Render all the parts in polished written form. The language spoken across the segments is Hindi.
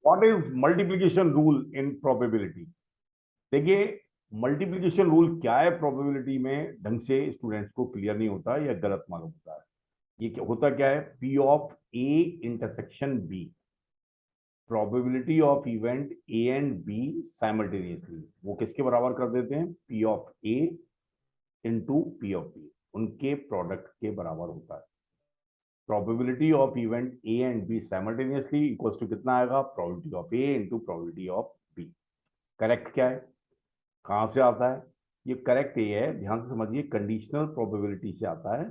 What is multiplication rule in probability? देखिए, मल्टीप्लीकेशन रूल क्या है प्रोबेबिलिटी में, ढंग से स्टूडेंट्स को क्लियर नहीं होता या गलत मालूम होता है। ये क्या होता, क्या है? P of A intersection B, probability of event A and B simultaneously, वो किसके बराबर कर देते हैं? P of A into P of B, उनके प्रोडक्ट के बराबर होता है। Probability of event A and B simultaneously equals to कितना आएगा? Probability of A into probability of B. Correct क्या है, कहां से आता है? ये करेक्ट ये है, ध्यान से समझिए, कंडीशनल प्रोबेबिलिटी से आता है।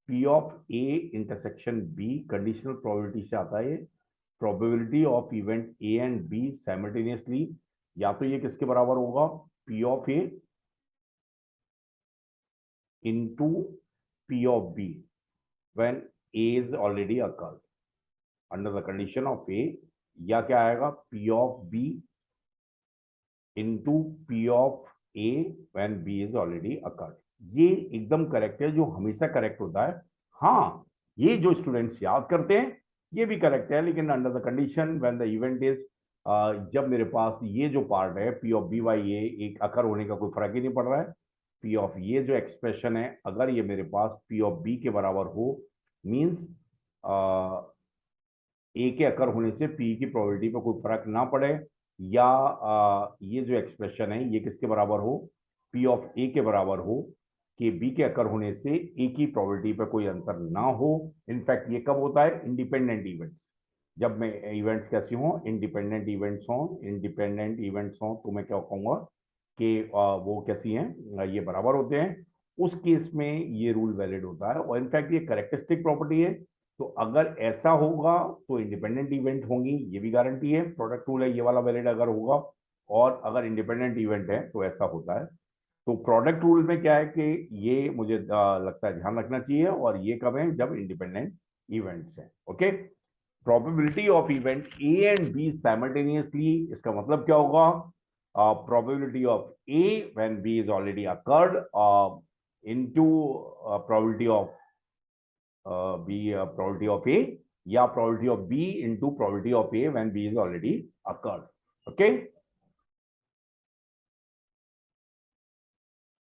P of A intersection B conditional probability से आता है। Probability of event A and B simultaneously, या तो ये किसके बराबर होगा? P of A into P of B when A is already occurred under the condition of A, या क्या आएगा? P of B into P of A when B is already occurred. ये एकदम करेक्ट है, जो हमेशा करेक्ट होता है। हाँ, ये जो स्टूडेंट्स याद करते हैं ये भी करेक्ट है, लेकिन under the condition when the event is, जब मेरे पास ये जो पार्ट है पी ऑफ बी बाई ए, एक अकर होने का कोई फर्क ही नहीं पड़ रहा है। पी ऑफ ये जो एक्सप्रेशन है, अगर ये मेरे पास पी ऑफ बी के बराबर हो, मीन्स ए के अकर होने से पी की प्रोबेबिलिटी पर कोई फर्क ना पड़े, या ये जो एक्सप्रेशन है ये किसके बराबर हो? पी ऑफ ए के बराबर हो, कि बी के अकर होने से ए की प्रोबेबिलिटी पर कोई अंतर ना हो। इनफैक्ट ये कब होता है? इंडिपेंडेंट इवेंट्स, जब मैं इवेंट्स कैसी हों? इंडिपेंडेंट इवेंट्स हों। इंडिपेंडेंट इवेंट्स हों तो मैं क्या कहूँगा कि वो कैसी हैं? ये बराबर होते हैं। उस केस में ये रूल वैलिड होता है, और इनफैक्ट ये करेक्टरिस्टिक प्रॉपर्टी है। तो अगर ऐसा होगा तो इंडिपेंडेंट इवेंट होंगी, ये भी गारंटी है। प्रोडक्ट रूल है, ये वाला वैलिड अगर होगा, और अगर इंडिपेंडेंट इवेंट है तो ऐसा होता है। तो प्रोडक्ट रूल में क्या है कि ये मुझे लगता है ध्यान रखना चाहिए, और ये कब है? जब इंडिपेंडेंट इवेंट्स हैं। Okay, probability of event A and B simultaneously, इसका मतलब क्या होगा? Probability of A when B is already occurred into probability of B, probability of A, या probability of B into probability of A when B is already occurred. Okay,